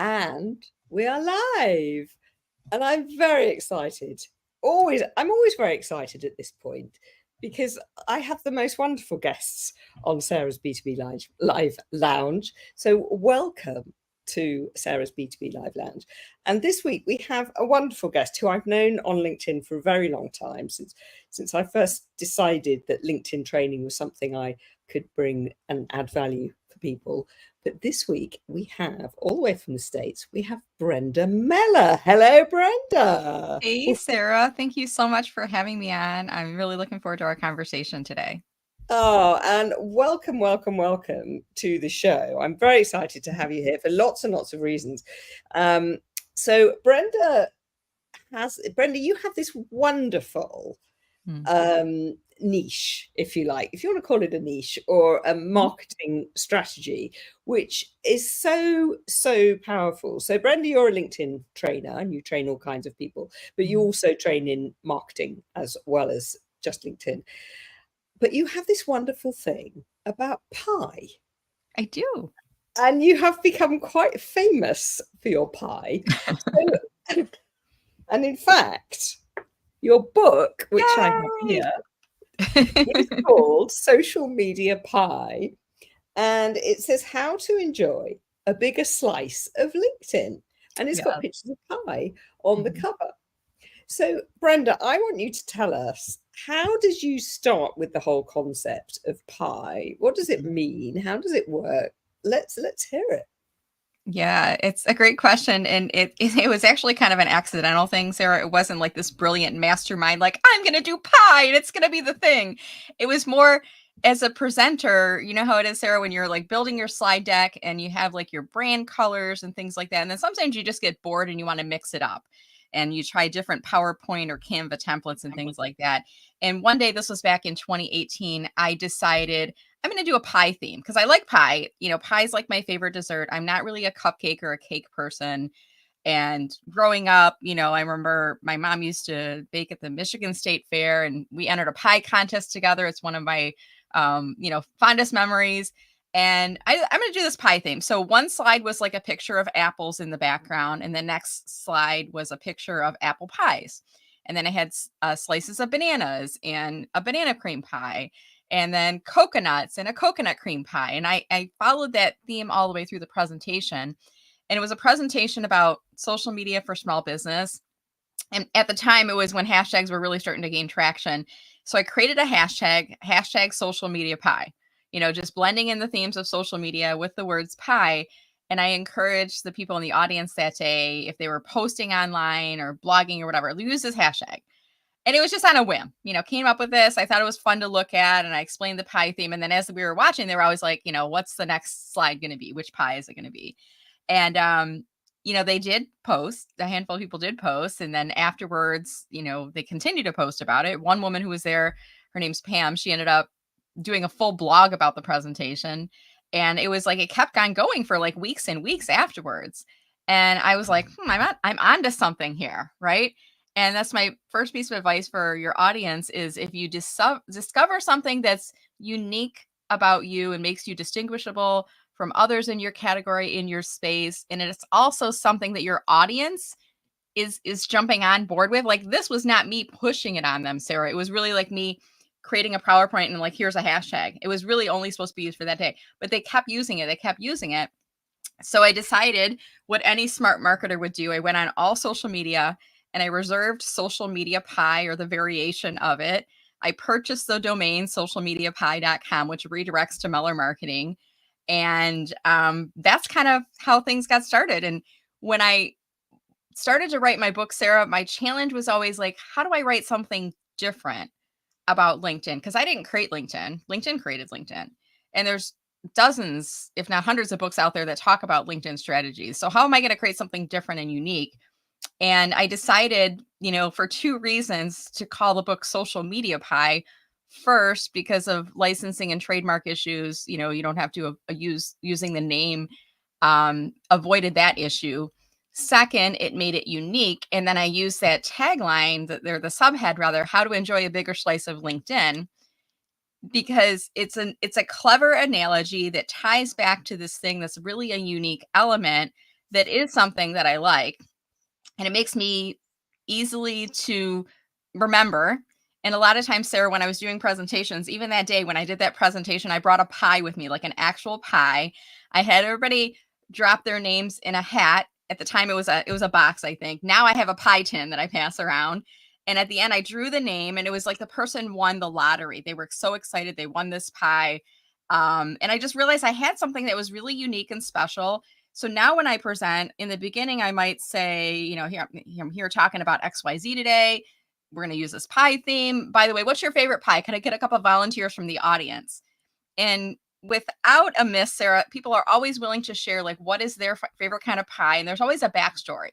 and we are live. And I'm very excited. I'm always very excited at this point because I have the most wonderful guests on Sarah's B2B Live Lounge. So welcome to Sarah's B2B Live Lounge. And this week we have a wonderful guest who I've known on LinkedIn for a very long time, since I first decided that LinkedIn training was something I could bring and add value for people. But this week we have, all the way from the States, we have Brenda Meller. Hello, Brenda. Hey, Sarah. Thank you so much for having me on. I'm really looking forward to our conversation today. Oh, and welcome, welcome, welcome to the show. I'm very excited to have you here for lots and lots of reasons. So Brenda, you have this wonderful niche, if you like, if you want to call it a niche or a marketing strategy, which is so powerful. So Brenda, you're a LinkedIn trainer and you train all kinds of people, but you also train in marketing as well as just LinkedIn. But you have this wonderful thing about pie. I do. And you have become quite famous for your pie. And in fact, your book, which I have here, it's called Social Media Pie, and it says how to enjoy a bigger slice of LinkedIn, and it's got pictures of pie on the cover. So Brenda, I want you to tell us, how did you start with the whole concept of pie? What does it mean? How does it work? Let's hear it. Yeah, it's a great question. And it was actually kind of an accidental thing, Sarah. It wasn't like this brilliant mastermind, like, I'm going to do pie and it's going to be the thing. It was more as a presenter, you know how it is, Sarah, when you're like building your slide deck and you have like your brand colors and things like that. And then sometimes you just get bored and you want to mix it up and you try different PowerPoint or Canva templates and things like that. And one day, this was back in 2018, I decided I'm going to do a pie theme because I like pie. You know, pie is like my favorite dessert. I'm not really a cupcake or a cake person. And growing up, you know, I remember my mom used to bake at the Michigan State Fair and we entered a pie contest together. It's one of my, fondest memories. And I'm going to do this pie theme. So one slide was like a picture of apples in the background. And the next slide was a picture of apple pies. And then I had slices of bananas and a banana cream pie, and then coconuts and a coconut cream pie. And I followed that theme all the way through the presentation. And it was a presentation about social media for small business. And at the time, it was when hashtags were really starting to gain traction. So I created a hashtag social media pie, you know, just blending in the themes of social media with the words pie. And I encouraged the people in the audience that day, if they were posting online or blogging or whatever, use this hashtag. And it was just on a whim, you know, came up with this. I thought it was fun to look at. And I explained the pie theme. And then as we were watching, they were always like, you know, what's the next slide going to be? Which pie is it going to be? And, they did post, a handful of people did post. And then afterwards, you know, they continued to post about it. One woman who was there, her name's Pam, she ended up doing a full blog about the presentation. And it was like, it kept on going for like weeks and weeks afterwards. And I was like, I'm onto something here. Right. And that's my first piece of advice for your audience is if you discover something that's unique about you and makes you distinguishable from others in your category, in your space, and it's also something that your audience is jumping on board with. Like, this was not me pushing it on them, Sarah. It was really like me creating a PowerPoint and like, here's a hashtag. It was really only supposed to be used for that day, but they kept using it. So I decided what any smart marketer would do. I went on all social media and I reserved social media pie or the variation of it. I purchased the domain socialmediapie.com, which redirects to Meller Marketing. And that's kind of how things got started. And when I started to write my book, Sarah, my challenge was always like, how do I write something different about LinkedIn? Because I didn't create LinkedIn. LinkedIn created LinkedIn. And there's dozens, if not hundreds of books out there that talk about LinkedIn strategies. So how am I going to create something different and unique? And I decided, you know, for two reasons to call the book Social Media Pie. First, because of licensing and trademark issues, you know, you don't have to using the name, avoided that issue. Second, it made it unique. And then I used that tagline, the subhead rather, how to enjoy a bigger slice of LinkedIn, because it's a clever analogy that ties back to this thing that's really a unique element that is something that I like, and it makes me easily to remember. And a lot of times, Sarah, when I was doing presentations, even that day when I did that presentation, I brought a pie with me, like an actual pie. I had everybody drop their names in a hat. At the time, it was a box, I think. Now I have a pie tin that I pass around. And at the end, I drew the name, and it was like the person won the lottery. They were so excited they won this pie. And I just realized I had something that was really unique and special. So now when I present, in the beginning, I might say, you know, I'm here talking about XYZ today. We're going to use this pie theme. By the way, what's your favorite pie? Can I get a couple of volunteers from the audience? And without a miss, Sarah, people are always willing to share, like, what is their favorite kind of pie. And there's always a backstory,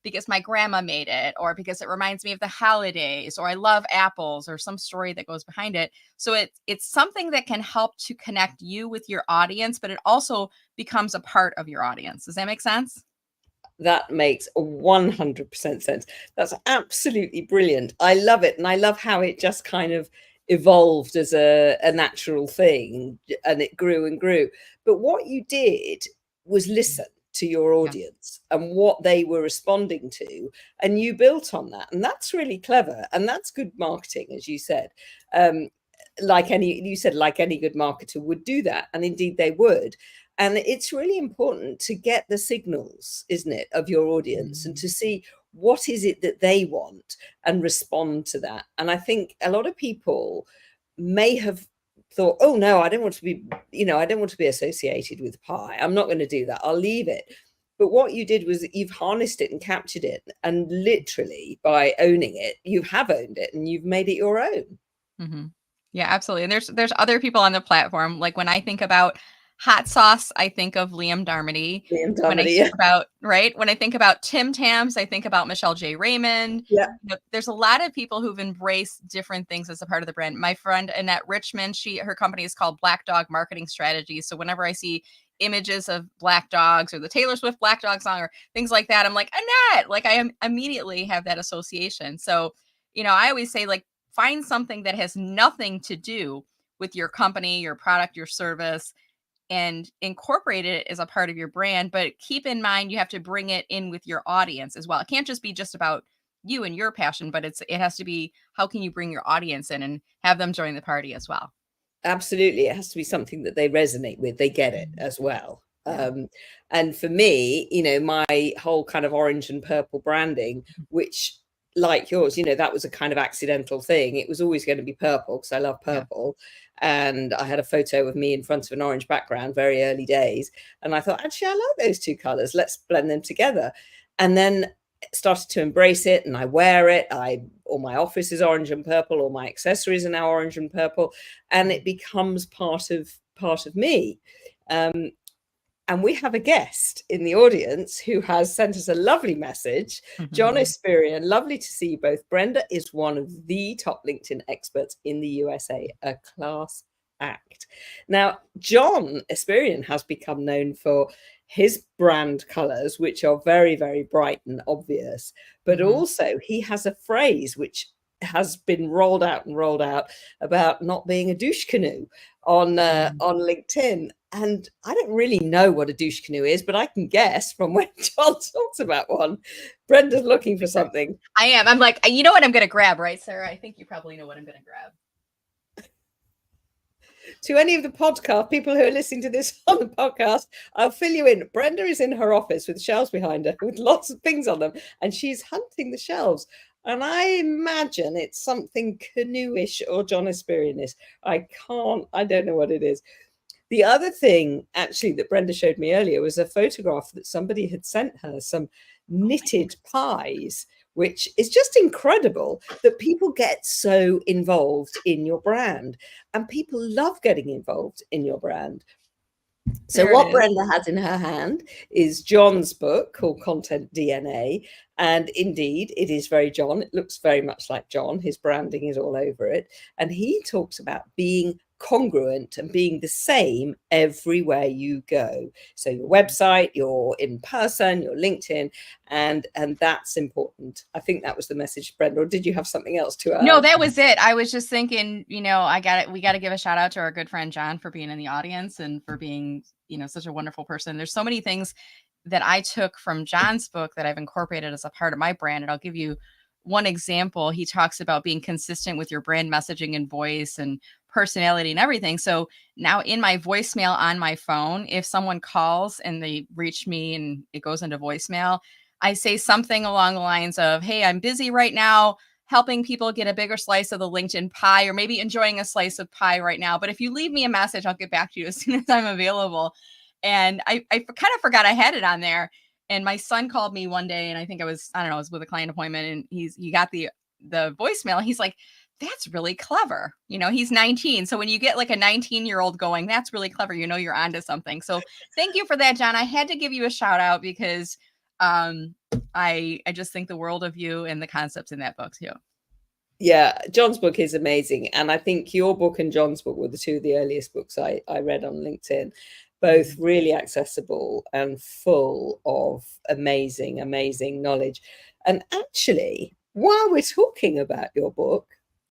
because my grandma made it, or because it reminds me of the holidays, or I love apples, or some story that goes behind it. So it's something that can help to connect you with your audience, but it also becomes a part of your audience. Does that make sense? That makes 100% sense. That's absolutely brilliant. I love it. And I love how it just kind of evolved as a natural thing, and it grew and grew. But what you did was listen to your Yeah. audience and what they were responding to, and you built on that. And that's really clever. And that's good marketing, as you said. Like any good marketer would do that. And indeed they would. And it's really important to get the signals, isn't it, of your audience, and to see what is it that they want and respond to that. And I think a lot of people may have thought, oh no, I don't want to be, I don't want to be associated with pie. I'm not going to do that. I'll leave it. But what you did was that you've harnessed it and captured it. And literally by owning it, you have owned it and you've made it your own. Mm-hmm. Yeah, absolutely. And there's other people on the platform. Like when I think about hot sauce, I think of Liam Darmody. Liam When I Darmody, think yeah. about when I think about Tim Tams, I think about Michelle J. Raymond. Yeah. You know, there's a lot of people who've embraced different things as a part of the brand. My friend Annette Richmond, her company is called Black Dog Marketing Strategies. So whenever I see images of black dogs or the Taylor Swift Black Dog song or things like that, I'm like, Annette, like immediately have that association. So, I always say, like, find something that has nothing to do with your company, your product, your service, and incorporate it as a part of your brand. But keep in mind, you have to bring it in with your audience as well. It can't just be just about you and your passion, but it has to be, how can you bring your audience in and have them join the party as well? Absolutely. It has to be something that they resonate with. They get it as well. Yeah. And for me, my whole kind of orange and purple branding, which, like yours, that was a kind of accidental thing. It was always going to be purple because I love Yeah. purple. And I had a photo of me in front of an orange background, very early days. And I thought, actually, I like those two colors. Let's blend them together. And then started to embrace it, and I wear it. All my office is orange and purple. All my accessories are now orange and purple, and it becomes part of me. And we have a guest in the audience who has sent us a lovely message. John Esperian, lovely to see you both. Brenda is one of the top LinkedIn experts in the USA, a class act. Now, John Esperian has become known for his brand colors, which are very, very bright and obvious, but also he has a phrase which has been rolled out about not being a douche canoe on LinkedIn. And I don't really know what a douche canoe is, but I can guess from when John talks about one. Brenda's looking for something. I am. I'm like, you know what I'm going to grab, right, Sarah? I think you probably know what I'm going to grab. To any of the podcast people who are listening to this on the podcast, I'll fill you in. Brenda is in her office with shelves behind her with lots of things on them, and she's hunting the shelves. And I imagine it's something canoeish or John Esperian-ish. I don't know what it is. The other thing, actually, that Brenda showed me earlier was a photograph that somebody had sent her, some knitted pies, which is just incredible that people get so involved in your brand, and people love getting involved in your brand. So what Brenda has in her hand is John's book called Content DNA. And indeed, it is very John. It looks very much like John. His branding is all over it. And he talks about being congruent and being the same everywhere you go. So your website, your in person, your LinkedIn, and that's important. I think that was the message, Brenda. Or did you have something else to add? No, that was it. I was just thinking, we got to give a shout out to our good friend John for being in the audience and for being, such a wonderful person. There's so many things that I took from John's book that I've incorporated as a part of my brand. And I'll give you one example. He talks about being consistent with your brand messaging and voice and personality and everything. So now in my voicemail on my phone, if someone calls and they reach me and it goes into voicemail, I say something along the lines of, hey, I'm busy right now helping people get a bigger slice of the LinkedIn pie, or maybe enjoying a slice of pie right now. But if you leave me a message, I'll get back to you as soon as I'm available. And I kind of forgot I had it on there. And my son called me one day, and I think I don't know, I was with a client appointment, and he got the voicemail. He's like, that's really clever. He's 19. So when you get like a 19-year-old going, that's really clever. You're onto something. So thank you for that, John. I had to give you a shout out because I just think the world of you and the concepts in that book too. Yeah, John's book is amazing. And I think your book and John's book were the two of the earliest books I read on LinkedIn, both really accessible and full of amazing, amazing knowledge. And actually, while we're talking about your book,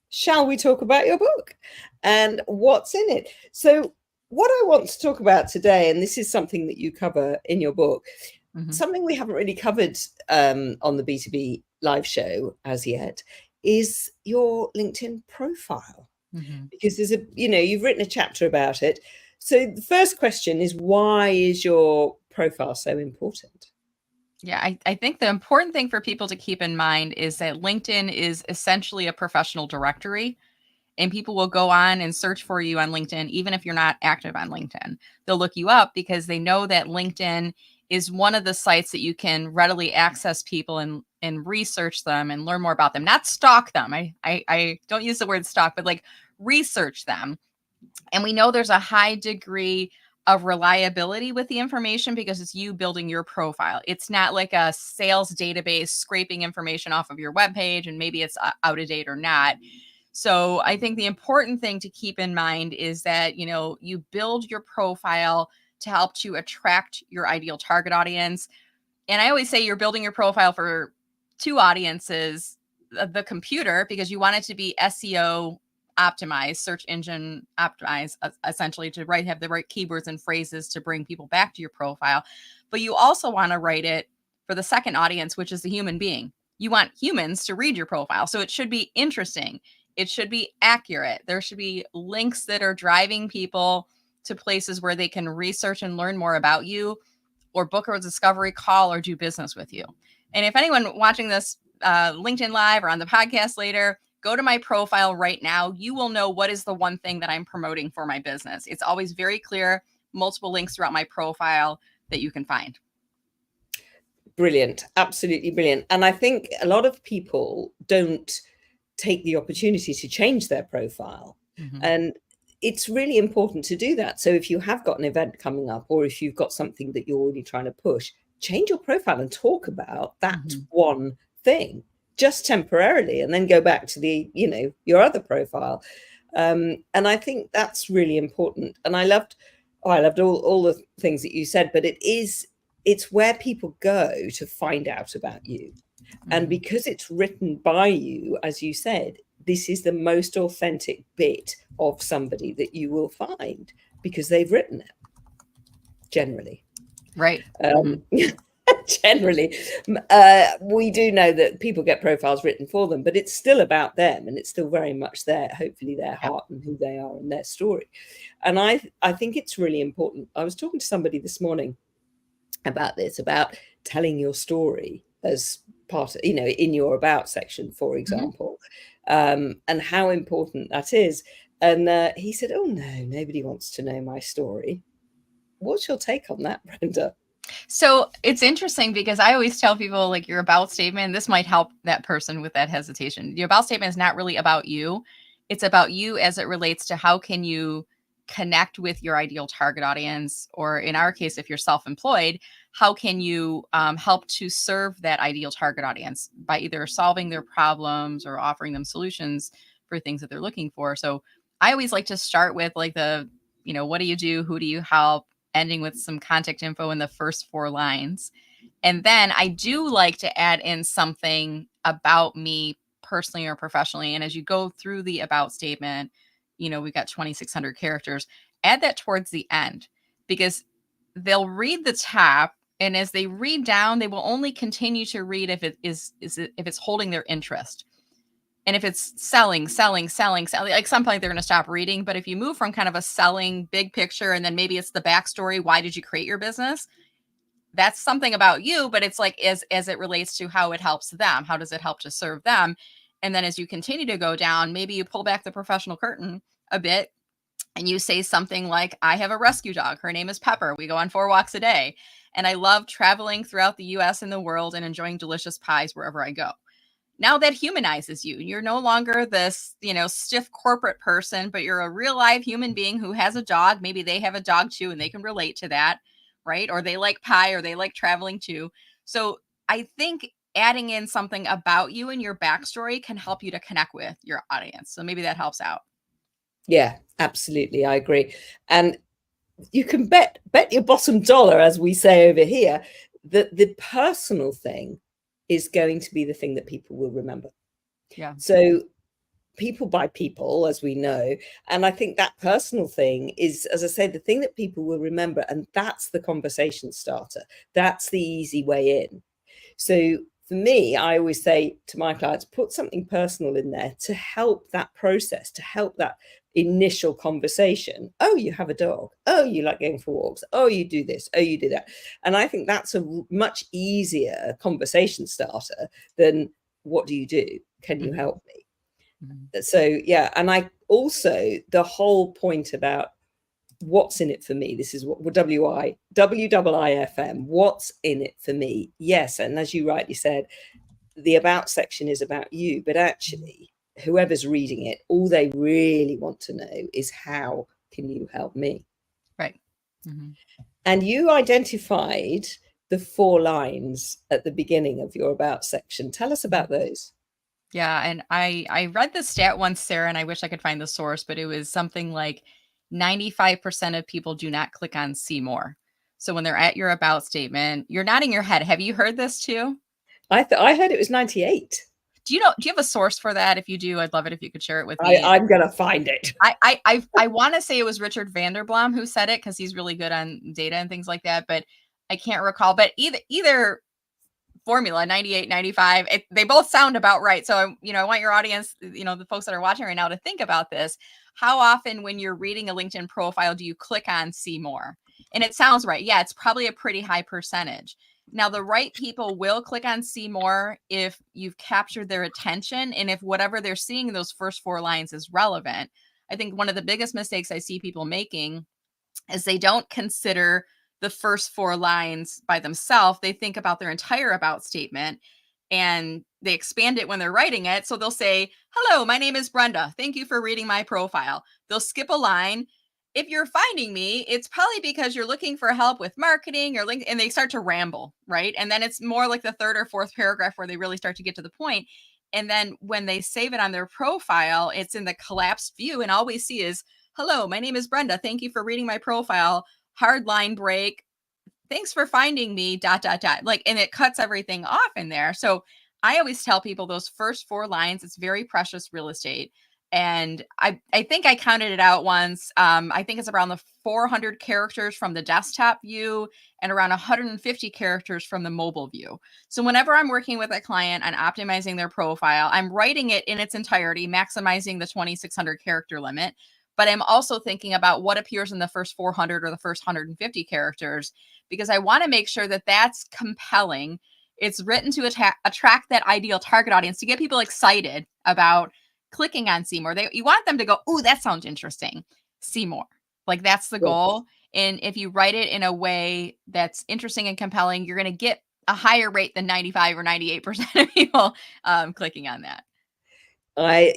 shall we talk about your book and what's in it? So what I want to talk about today, and this is something that you cover in your book, something we haven't really covered on the B2B live show as yet, is your LinkedIn profile. Because there's you've written a chapter about it. So the first question is, why is your profile so important? Yeah, I think the important thing for people to keep in mind is that LinkedIn is essentially a professional directory, and people will go on and search for you on LinkedIn, even if you're not active on LinkedIn. They'll look you up because they know that LinkedIn is one of the sites that you can readily access people and research them and learn more about them, not stalk them. I don't use the word stalk, but like research them. And we know there's a high degree of reliability with the information because it's you building your profile. It's not like a sales database scraping information off of your webpage and maybe it's out of date or not. So I think the important thing to keep in mind is that, you build your profile to help to attract your ideal target audience. And I always say you're building your profile for two audiences, the computer, because you want it to be SEO optimized, search engine optimized, essentially to have the right keywords and phrases to bring people back to your profile. But you also want to write it for the second audience, which is the human being. You want humans to read your profile. So it should be interesting. It should be accurate. There should be links that are driving people to places where they can research and learn more about you, or book a discovery call or do business with you. And if anyone watching this LinkedIn Live or on the podcast later, go to my profile right now. You will know what is the one thing that I'm promoting for my business. It's always very clear, multiple links throughout my profile that you can find. Brilliant. Absolutely brilliant. And I think a lot of people don't take the opportunity to change their profile. And it's really important to do that. So if you have got an event coming up, or if you've got something that you're already trying to push, change your profile and talk about that one thing just temporarily, and then go back to the, your other profile. And I think that's really important. And I loved all the things that you said, but it's where people go to find out about you. And because it's written by you, as you said, this is the most authentic bit of somebody that you will find because they've written it, generally. Right. Generally. We do know that people get profiles written for them, but it's still about them, and it's still very much hopefully their heart and who they are and their story. And I think it's really important. I was talking to somebody this morning about this, about telling your story as part of, in your about section, for example, and how important that is. And he said, oh no, nobody wants to know my story. What's your take on that, Brenda? So it's interesting because I always tell people, like, your about statement, this might help that person with that hesitation. Your about statement is not really about you. It's about you as it relates to how can you connect with your ideal target audience, or in our case, if you're self-employed, how can you help to serve that ideal target audience by either solving their problems or offering them solutions for things that they're looking for. So I always like to start with like what do you do? Who do you help? Ending with some contact info in the first 4 lines. And then I do like to add in something about me personally or professionally. And as you go through the about statement, we've got 2,600 characters, add that towards the end, because they'll read the top And as they read down, they will only continue to read if if it's holding their interest. And if it's selling, like some point they're going to stop reading. But if you move from kind of a selling big picture, and then maybe it's the backstory, why did you create your business? That's something about you, but it's like as it relates to how it helps them. How does it help to serve them? And then as you continue to go down, maybe you pull back the professional curtain a bit and you say something like, I have a rescue dog. Her name is Pepper. We go on 4 walks a day. And I love traveling throughout the US and the world and enjoying delicious pies wherever I go. Now that humanizes you. You're no longer this, stiff corporate person, but you're a real live human being who has a dog. Maybe they have a dog too, and they can relate to that, right? Or they like pie, or they like traveling too. So I think adding in something about you and your backstory can help you to connect with your audience. So maybe that helps out. Yeah, absolutely. I agree. And you can bet your bottom dollar, as we say over here, that the personal thing is going to be the thing that people will remember. Yeah. So people buy people, as we know. And I think that personal thing is, as I said, the thing that people will remember. And that's the conversation starter. That's the easy way in. So for me, I always say to my clients, put something personal in there to help that process, to help that initial conversation. Oh, you have a dog. Oh, you like going for walks. Oh, you do this. Oh, you do that. And I think that's a much easier conversation starter than, what do you do? Can you help me? So, yeah. And I also, the whole point about what's in it for me, this is what WIIFM, what's in it for me? Yes. And as you rightly said, the about section is about you, but actually whoever's reading it, all they really want to know is, how can you help me? Right. And you identified the 4 lines at the beginning of your about section. Tell us about those. Yeah, and I read the stat once, Sarah, and I wish I could find the source, but it was something like 95% of people do not click on see more. So when they're at your about statement, you're nodding your head. Have you heard this too? I heard it was 98. Do you have a source for that? If you do, I'd love it if you could share it with me. I'm gonna find it. I want to say it was Richard Vanderblom who said it, because he's really good on data and things like that, but I can't recall. But either formula, 98, 95, they both sound about right. So I want your audience, the folks that are watching right now, to think about this. How often when you're reading a LinkedIn profile do you click on see more? And it sounds right. Yeah, it's probably a pretty high percentage. Now, the right people will click on see more if you've captured their attention and if whatever they're seeing in those first 4 lines is relevant. I think one of the biggest mistakes I see people making is they don't consider the first 4 lines by themselves. They think about their entire about statement and they expand it when they're writing it. So they'll say, hello, my name is Brenda. Thank you for reading my profile. They'll skip a line. If you're finding me, it's probably because you're looking for help with marketing or link, and they start to ramble, right? And then it's more like the 3rd or 4th paragraph where they really start to get to the point. And then when they save it on their profile, it's in the collapsed view, and all we see is, hello, my name is Brenda. Thank you for reading my profile. Hard line break. Thanks for finding me, ... Like, and it cuts everything off in there. So I always tell people those first 4 lines, it's very precious real estate. And I think I counted it out once. I think it's around the 400 characters from the desktop view and around 150 characters from the mobile view. So whenever I'm working with a client on optimizing their profile, I'm writing it in its entirety, maximizing the 2,600 character limit. But I'm also thinking about what appears in the first 400 or the first 150 characters, because I want to make sure that that's compelling. It's written to attract that ideal target audience, to get people excited about clicking on see more. You want them to go, "Ooh, that sounds interesting. See more." Like, that's the goal. And if you write it in a way that's interesting and compelling, you're going to get a higher rate than 95 or 98% of people clicking on that.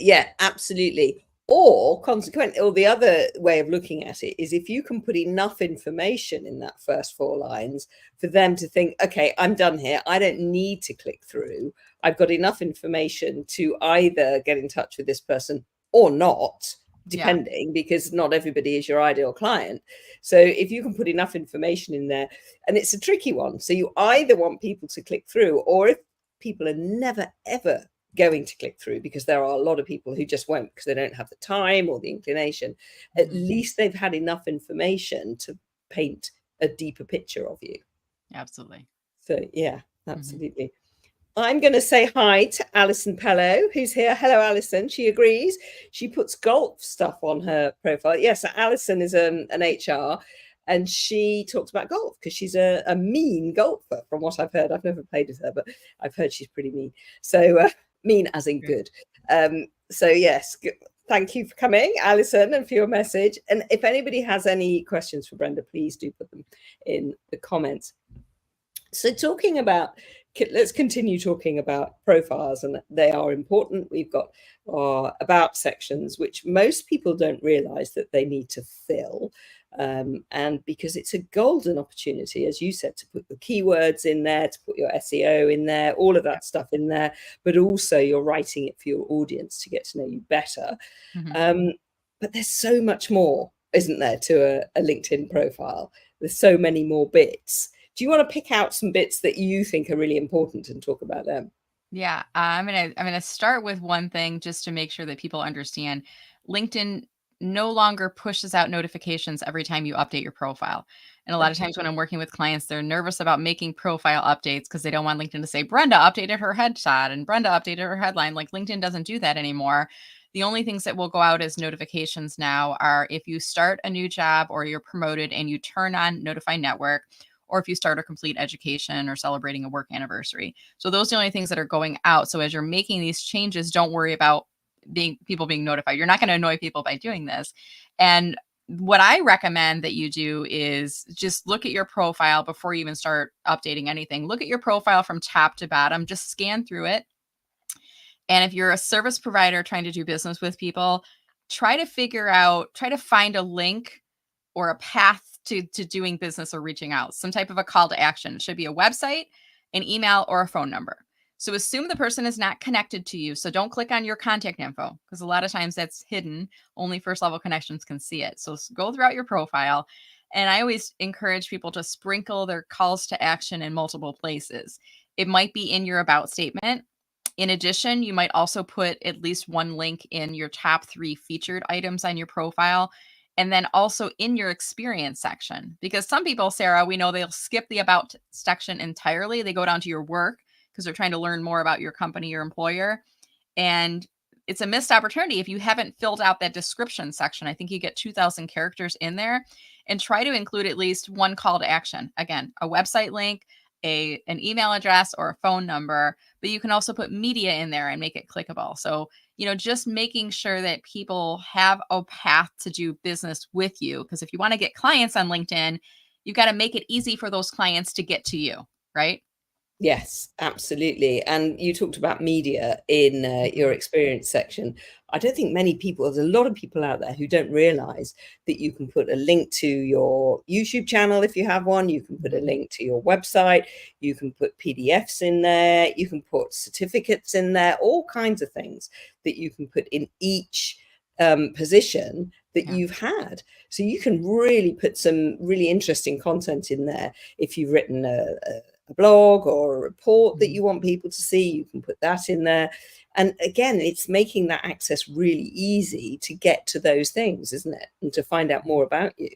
Yeah, absolutely. Or consequently, or the other way of looking at it is, if you can put enough information in that first 4 lines for them to think, okay, I'm done here. I don't need to click through. I've got enough information to either get in touch with this person or not, depending, because not everybody is your ideal client. So if you can put enough information in there, and it's a tricky one. So you either want people to click through, or if people are never, ever going to click through, because there are a lot of people who just won't because they don't have the time or the inclination, at least they've had enough information to paint a deeper picture of you. Absolutely. So yeah, absolutely. I'm going to say hi to Alison Pello, who's here. Hello, Alison. She agrees. She puts golf stuff on her profile. Yes, Alison is an HR, and she talks about golf because she's a mean golfer, from what I've heard. I've never played with her, but I've heard she's pretty mean. So mean as in good. So yes, thank you for coming, Alison, and for your message. And if anybody has any questions for Brenda, please do put them in the comments. So talking about, let's continue talking about profiles, and they are important. We've got our about sections, which most people don't realize that they need to fill. And because it's a golden opportunity, as you said, to put the keywords in there, to put your SEO in there, all of that stuff in there, but also you're writing it for your audience to get to know you better. But there's so much more, isn't there, to a LinkedIn profile? There's so many more bits. Do you want to pick out some bits that you think are really important and talk about them? Yeah, I'm gonna start with one thing just to make sure that people understand. LinkedIn no longer pushes out notifications every time you update your profile. And a lot of times when I'm working with clients, they're nervous about making profile updates because they don't want LinkedIn to say, Brenda updated her headshot and Brenda updated her headline. Like LinkedIn doesn't do that anymore. The only things that will go out as notifications now are if you start a new job or you're promoted and you turn on Notify Network, or if you start a complete education or celebrating a work anniversary. So those are the only things that are going out. So as you're making these changes, don't worry about people being notified. You're not going to annoy people by doing this. And what I recommend that you do is just look at your profile before you even start updating anything. Look at your profile from top to bottom, just scan through it. And if you're a service provider trying to do business with people, try to find a link or a path to doing business or reaching out, some type of a call to action. It should be a website, an email, or a phone number. So assume the person is not connected to you. So don't click on your contact info because a lot of times that's hidden. Only first level connections can see it. So go throughout your profile. And I always encourage people to sprinkle their calls to action in multiple places. It might be in your about statement. In addition, you might also put at least one link in your top 3 featured items on your profile. And then also in your experience section, because some people, Sarah, we know they'll skip the about section entirely. They go down to your work because they're trying to learn more about your company, your employer. And it's a missed opportunity if you haven't filled out that description section. I think you get 2,000 characters in there, and try to include at least one call to action. Again, a website link, an email address, or a phone number, but you can also put media in there and make it clickable. So, just making sure that people have a path to do business with you. Because if you want to get clients on LinkedIn, you've got to make it easy for those clients to get to you, right? Yes, absolutely. And you talked about media in your experience section. I don't think many people, there's a lot of people out there who don't realize that you can put a link to your YouTube channel if you have one. You can put a link to your website. You can put PDFs in there. You can put certificates in there, all kinds of things that you can put in each position that you've had. So you can really put some really interesting content in there. If you've written a blog or a report that you want people to see, you can put that in there. And again, it's making that access really easy to get to those things, isn't it? And to find out more about you.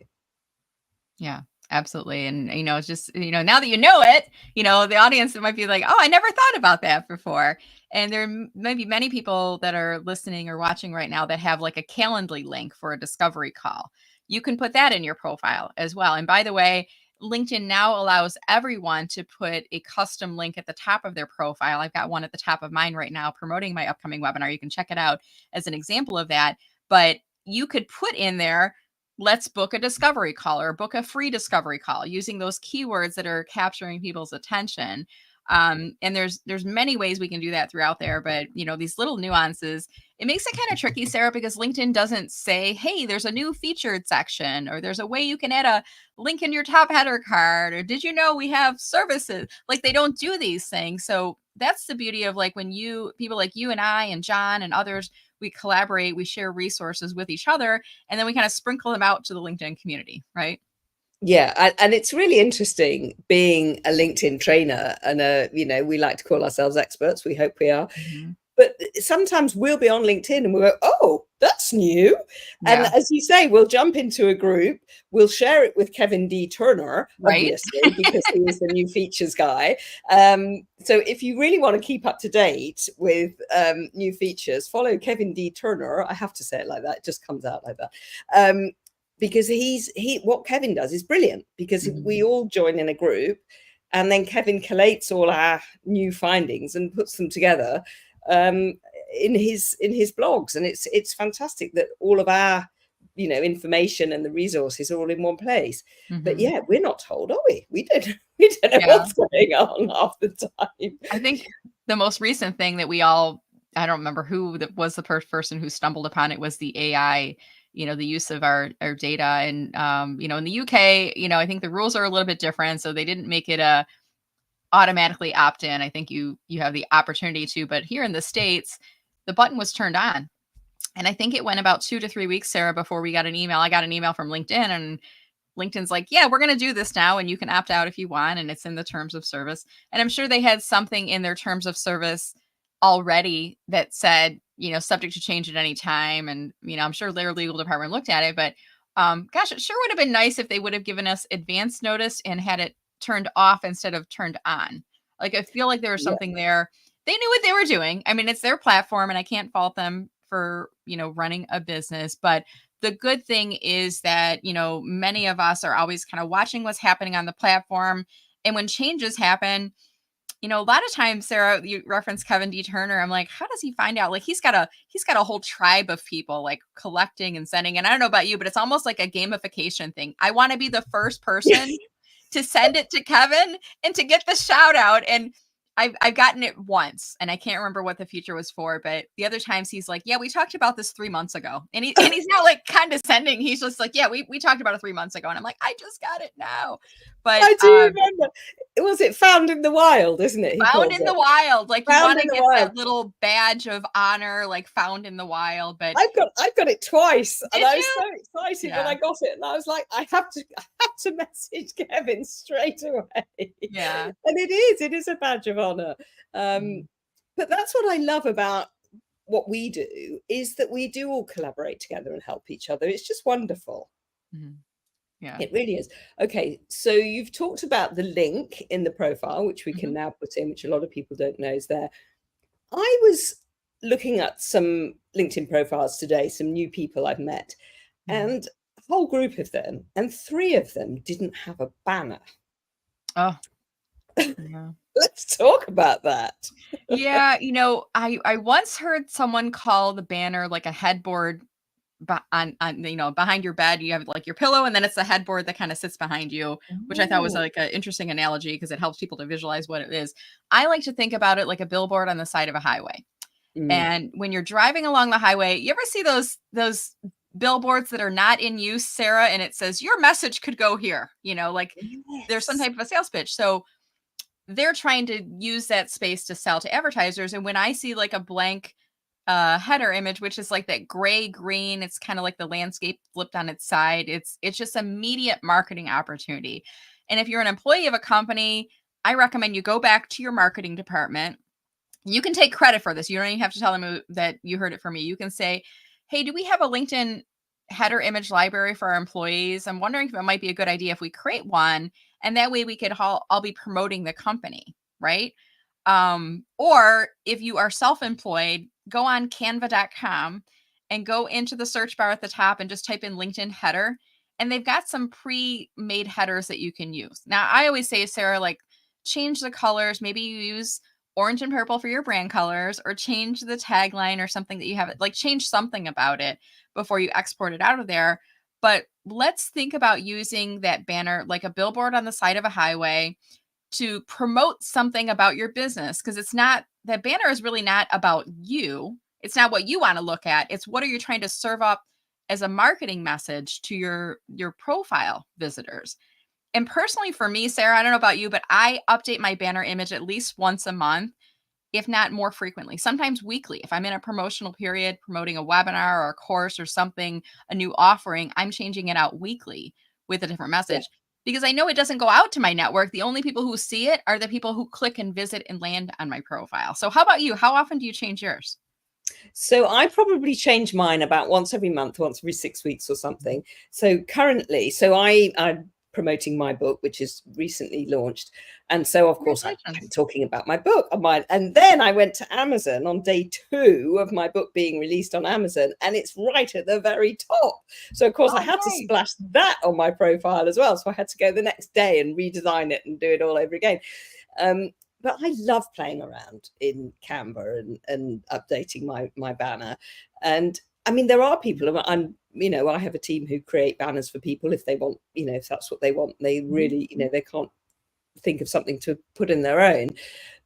Yeah, absolutely. And, it's just, now that you know it, the audience might be like, oh, I never thought about that before. And there may be many people that are listening or watching right now that have like a Calendly link for a discovery call. You can put that in your profile as well. And by the way, LinkedIn now allows everyone to put a custom link at the top of their profile. I've got one at the top of mine right now promoting my upcoming webinar. You can check it out as an example of that. But you could put in there, let's book a discovery call or book a free discovery call using those keywords that are capturing people's attention. And there's many ways we can do that throughout there, but these little nuances, it makes it kind of tricky, Sarah, because LinkedIn doesn't say, hey, there's a new featured section, or there's a way you can add a link in your top header card, or did you know we have services? Like they don't do these things. So that's the beauty of like when people like you and I and John and others, we collaborate, we share resources with each other, and then we kind of sprinkle them out to the LinkedIn community, right? Yeah, and it's really interesting being a LinkedIn trainer, and we like to call ourselves experts. We hope we are. But sometimes we'll be on LinkedIn and we'll go, oh, That's new. And Yeah. as you say, we'll jump into a group, we'll share it with Kevin D. Turner, Right. obviously, because he is the new features guy. So if you really want to keep up to date with new features, follow Kevin D. Turner. I have to say it like that, it just comes out like that. Because what Kevin does is brilliant, because we all join in a group and then Kevin collates all our new findings and puts them together in his blogs, and it's fantastic that all of our information and the resources are all in one place. But yeah, we're not told, are we don't know Yeah. what's going on half the time. I think the most recent thing that we all, I don't remember who was the person who stumbled upon it, was the AI, the use of our data. And, in the UK, I think the rules are a little bit different. So they didn't make it a automatically opt in. I think you have the opportunity to, but here in the States, the button was turned on. And I think it went about 2 to 3 weeks, Sarah, before we got an email. I got an email from LinkedIn, and LinkedIn's like, yeah, we're going to do this now, and you can opt out if you want, and it's in the terms of service. And I'm sure they had something in their terms of service already that said, subject to change at any time. And, I'm sure their legal department looked at it, but gosh, it sure would have been nice if they would have given us advance notice and had it turned off instead of turned on. Like, I feel like there was something there. They knew what they were doing. I mean, it's their platform, and I can't fault them for, running a business. But the good thing is that, many of us are always kind of watching what's happening on the platform. And when changes happen, a lot of times, Sarah, you reference Kevin D. Turner. I'm like, how does he find out? Like, he's got a whole tribe of people like collecting and sending. And I don't know about you, but it's almost like a gamification thing. I want to be the first person to send it to Kevin and to get the shout out. And I've gotten it once, and I can't remember what the feature was for, but the other times he's like, yeah, we talked about this 3 months ago. And he's not like condescending. He's just like, yeah, we talked about it 3 months ago. And I'm like, I just got it now. But I do remember. Was it Found in the Wild, isn't it? Found in the wild. Like, you want to get wild. that little badge of honor, like found in the wild. But I've got it twice, and I was you? so excited when I got it, and I was like, I have to message Kevin straight away. Yeah. And it is a badge of honor. But that's what I love about what we do, is that we do all collaborate together and help each other. It's just wonderful. Yeah, it really is. Okay, so you've talked about the link in the profile, which we can now put in, which a lot of people don't know is there. I was looking at some LinkedIn profiles today, some new people I've met, and a whole group of them, and 3 of them didn't have a banner. Oh, yeah. Let's talk about that. Yeah, I once heard someone call the banner like a headboard on behind your bed. You have like your pillow, and then it's the headboard that kind of sits behind you, which I thought was like an interesting analogy because it helps people to visualize what it is. I like to think about it like a billboard on the side of a highway. And when you're driving along the highway, you ever see those billboards that are not in use, Sarah, and it says your message could go here, like there's some type of a sales pitch. So they're trying to use that space to sell to advertisers. And when I see like a blank header image, which is like that gray green, it's kind of like the landscape flipped on its side. It's just immediate marketing opportunity. And if you're an employee of a company, I recommend you go back to your marketing department. You can take credit for this. You don't even have to tell them that you heard it from me. You can say, hey, do we have a LinkedIn header image library for our employees? I'm wondering if it might be a good idea if we create one. And that way we could all be promoting the company, right? Or if you are self-employed, go on canva.com and go into the search bar at the top and just type in LinkedIn header. And they've got some pre-made headers that you can use. Now, I always say, Sarah, like, change the colors. Maybe you use orange and purple for your brand colors, or change the tagline or something that you have, like change something about it before you export it out of there. But let's think about using that banner like a billboard on the side of a highway to promote something about your business. Because that banner is really not about you. It's not what you want to look at. It's what are you trying to serve up as a marketing message to your profile visitors. And personally for me, Sarah, I don't know about you, but I update my banner image at least once a month, if not more frequently, sometimes weekly. If I'm in a promotional period, promoting a webinar or a course or something, a new offering, I'm changing it out weekly with a different message because I know it doesn't go out to my network. The only people who see it are the people who click and visit and land on my profile. So how about you? How often do you change yours? So I probably change mine about once every month, once every 6 weeks or something. So currently, I'm promoting my book, which is recently launched. And so, of course, I'm Congratulations. talking about my book on mine. And then I went to Amazon on day 2 of my book being released on Amazon, and it's right at the very top. So, of course, I Oh, had to nice. splash that on my profile as well. So I had to go the next day and redesign it and do it all over again. Um, but I love playing around in Canva and updating my banner. And I mean, there are people, I have a team who create banners for people if they want, if that's what they want. They really, they can't think of something to put in their own.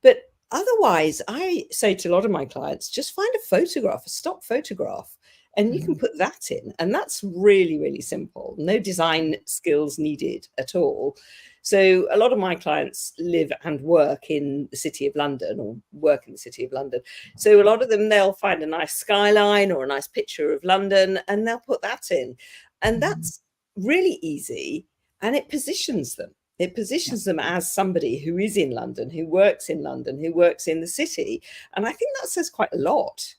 But otherwise, I say to a lot of my clients, just find a photograph, a stock photograph, and you can put that in. And that's really, really simple. No design skills needed at all. So a lot of my clients live and work in the City of London, or work in the City of London. So a lot of them, they'll find a nice skyline or a nice picture of London, and they'll put that in. And that's really easy, and it positions them. It positions them as somebody who is in London, who works in London, who works in the city. And I think that says quite a lot.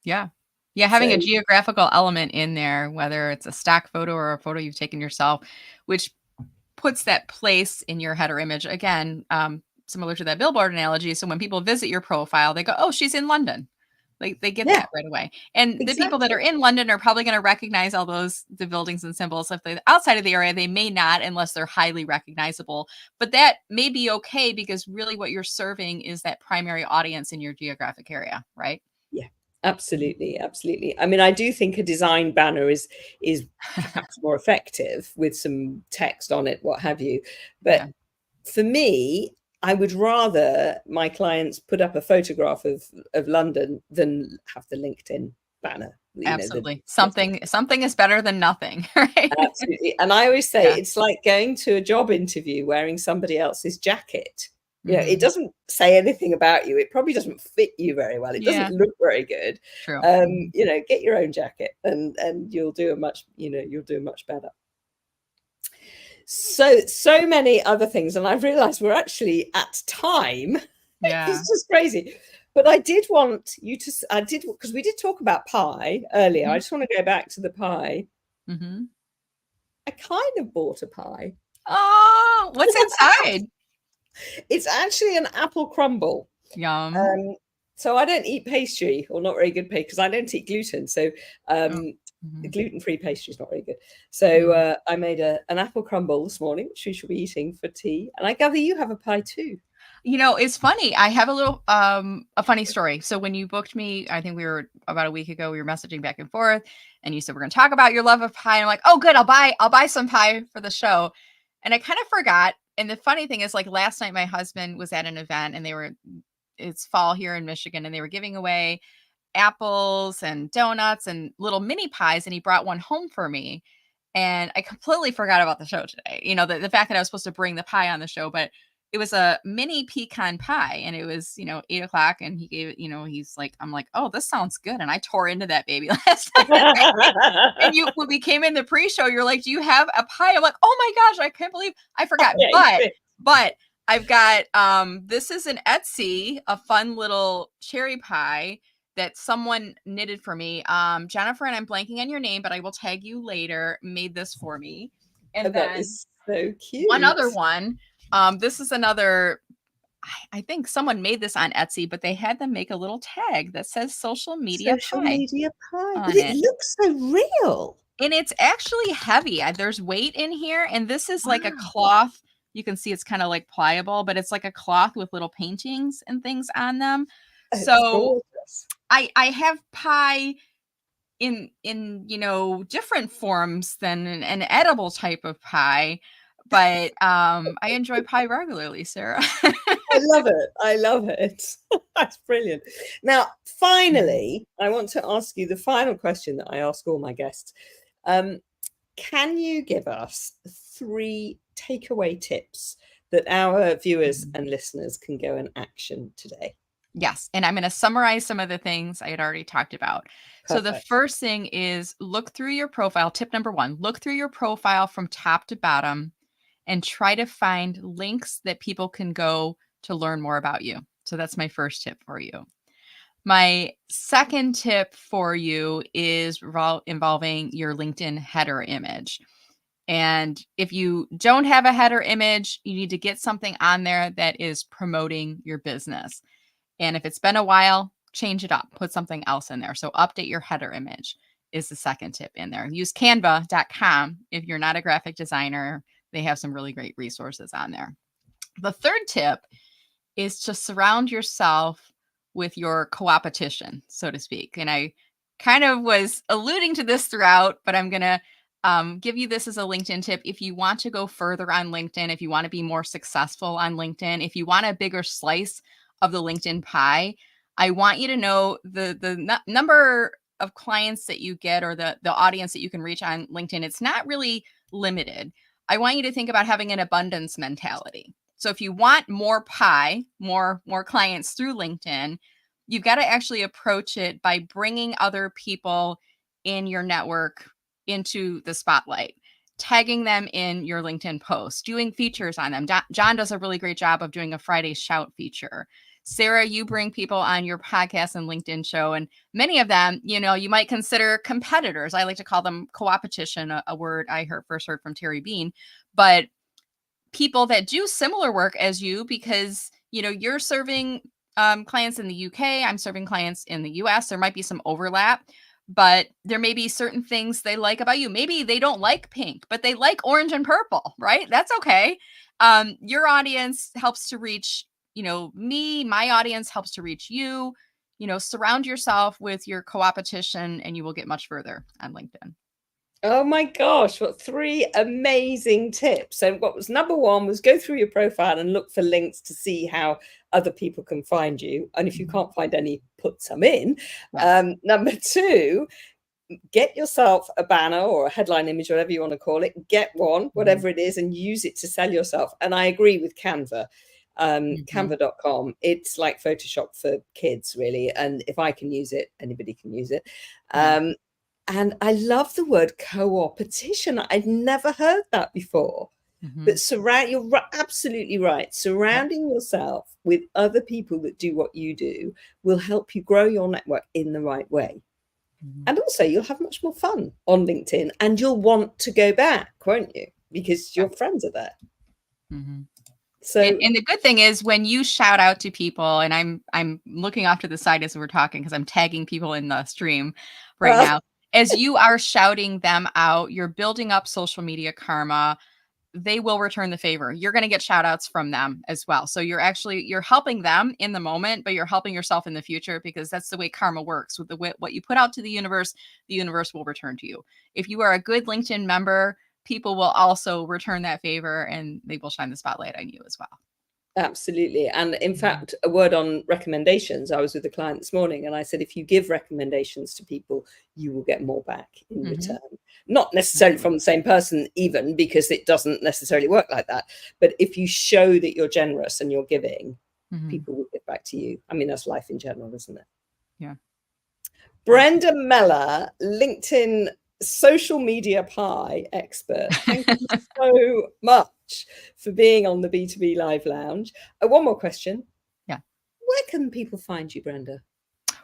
Yeah. Yeah, having a So, geographical element in there, whether it's a stock photo or a photo you've taken yourself, which puts that place in your header image. Again, similar to that billboard analogy. So when people visit your profile, they go, "Oh, she's in London." Like they get yeah, that right away. And the people that are exactly. in London are probably going to recognize all the buildings and symbols. If they're outside of the area, they may not unless they're highly recognizable. But that may be okay because really what you're serving is that primary audience in your geographic area, right? Yeah, absolutely, absolutely. I mean, I do think a design banner is perhaps more effective with some text on it, what have you. But Yeah. for me, I would rather my clients put up a photograph of London than have the LinkedIn banner. Absolutely. Something is better than nothing, right? Absolutely. And I always say Yeah. it's like going to a job interview wearing somebody else's jacket. It Mhm. doesn't say anything about you. It probably doesn't fit you very well. It doesn't Yeah, look very good. true. Get your own jacket, and you'll do much better. So many other things, and I've realized we're actually at time. Yeah. It's just crazy. But I did want you to, I did, because we did talk about pie earlier. I Mhm. just want to go back to the pie. Mhm. I kind of bought a pie. Oh, what's inside? It's actually an apple crumble. Yum. Um, so I don't eat pastry, or not very good pastry, because I don't eat gluten. So Oh. um, Mhm. gluten-free pastry is not very good. So Mhm. I made an apple crumble this morning, which we shall be eating for tea. And I gather you have a pie too. It's funny. I have a funny story. So when you booked me, I think we were about a week ago, we were messaging back and forth, and you said we're gonna talk about your love of pie. And I'm like, oh good, I'll buy some pie for the show. And I kind of forgot. And the funny thing is, like last night, my husband was at an event and it's fall here in Michigan, and they were giving away apples and donuts and little mini pies, and he brought one home for me. And I completely forgot about the show today. The fact that I was supposed to bring the pie on the show, but it was a mini pecan pie, and it was, 8 o'clock, and he gave it, he's like, I'm like, oh, this sounds good. And I tore into that baby last night. And when we came in the pre-show, you're like, do you have a pie? I'm like, oh my gosh, I can't believe I forgot. Yeah, you But did. but I've got this is an Etsy, a fun little cherry pie that someone knitted for me. Jennifer, and I'm blanking on your name, but I will tag you later, made this for me. And That then is so one cute. other one. This is another, I think someone made this on Etsy, but they had them make a little tag that says social media Social pie media pie, but on it it. looks so real. And it's actually heavy. There's weight in here, and this is like a Wow, cloth. You can see it's kind of like pliable, but it's like a cloth with little paintings and things on them. it's So gorgeous. I have pie in different forms than an edible type of pie, but I enjoy pie regularly, Sarah. I love it. I love it. That's brilliant. Now, Mhm. finally, I want to ask you the final question that I ask all my guests. Um, can you give us 3 takeaway tips that our viewers Mhm. and listeners can go and action today? Yes, and I'm going to summarize some of the things I had already talked about. So the Perfect. first thing is look through your profile. Tip number 1, look through your profile from top to bottom and try to find links that people can go to learn more about you. So that's my first tip for you. My second tip for you is involving your LinkedIn header image. And if you don't have a header image, you need to get something on there that is promoting your business. And if it's been a while, change it up, put something else in there. So update your header image is the second tip in there. Use canva.com. If you're not a graphic designer, they have some really great resources on there. The third tip is to surround yourself with your co-opetition, so to speak. And I kind of was alluding to this throughout, but I'm going to give you this as a LinkedIn tip. If you want to go further on LinkedIn, if you want to be more successful on LinkedIn, if you want a bigger slice of the LinkedIn pie, I want you to know the number of clients that you get, or the audience that you can reach on LinkedIn. It's not really limited. I want you to think about having an abundance mentality. So if you want more pie, more clients through LinkedIn, you've got to actually approach it by bringing other people in your network into the spotlight, tagging them in your LinkedIn posts, doing features on them. John does a really great job of doing a Friday shout feature. Sarah, you bring people on your podcast and LinkedIn show, and many of them, you might consider competitors. I like to call them co-opetition, a word I first heard from Terry Bean, but people that do similar work as you, because you're serving clients in the UK, I'm serving clients in the US. There might be some overlap, but there may be certain things they like about you. Maybe they don't like pink, but they like orange and purple, right? That's okay. Your audience helps to reach me, my audience helps to reach you. Surround yourself with your co-opetition and you will get much further on LinkedIn. Oh my gosh, what 3 amazing tips. So what was number 1 was go through your profile and look for links to see how other people can find you. And if you can't find any, put some in. Yes. Number 2, get yourself a banner or a headline image, whatever you want to call it. Get one, whatever it is, and use it to sell yourself. And I agree with Canva. Canva.com. It's like Photoshop for kids, really. And if I can use it, anybody can use it. And I love the word co-opetition. I'd never heard that before. But you're absolutely right. Surrounding yourself with other people that do what you do will help you grow your network in the right way. And also you'll have much more fun on LinkedIn, and you'll want to go back, won't you? Because your friends are there. So, and the good thing is when you shout out to people, and I'm looking off to the side as we're talking because I'm tagging people in the stream right now. As you are shouting them out, you're building up social media karma. They will return the favor. You're going to get shout outs from them as well. So you're helping them in the moment, but you're helping yourself in the future, because that's the way karma works. With what you put out to the universe will return to you. If you are a good LinkedIn member, people will also return that favor and they will shine the spotlight on you as well. Absolutely. And in fact, a word on recommendations. I was with a client this morning and I said, if you give recommendations to people, you will get more back in return. Not necessarily from the same person, even, because it doesn't necessarily work like that. But if you show that you're generous and you're giving, people will give back to you. I mean, that's life in general, isn't it? Yeah. Brenda Meller, LinkedIn social media pie expert. Thank you so much for being on the B2B Live Lounge. One more question. Yeah. Where can people find you, Brenda?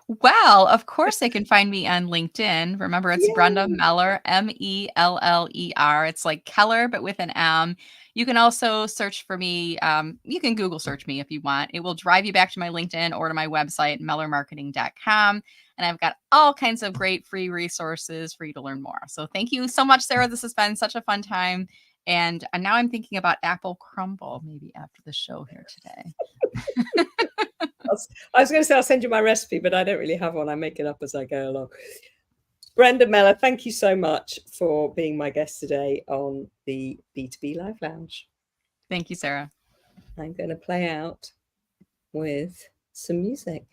Well, of course they can find me on LinkedIn. Remember, it's Brenda Meller, Meller. It's like Keller, but with an M. You can also search for me. You can Google search me if you want. It will drive you back to my LinkedIn or to my website, mellermarketing.com. And I've got all kinds of great free resources for you to learn more. So thank you so much, Sarah. This has been such a fun time. And now I'm thinking about apple crumble maybe after the show here today. I was going to say I'll send you my recipe, but I don't really have one. I make it up as I go along. Brenda Meller, thank you so much for being my guest today on the B2B Live Lounge. Thank you, Sarah. I'm going to play out with some music.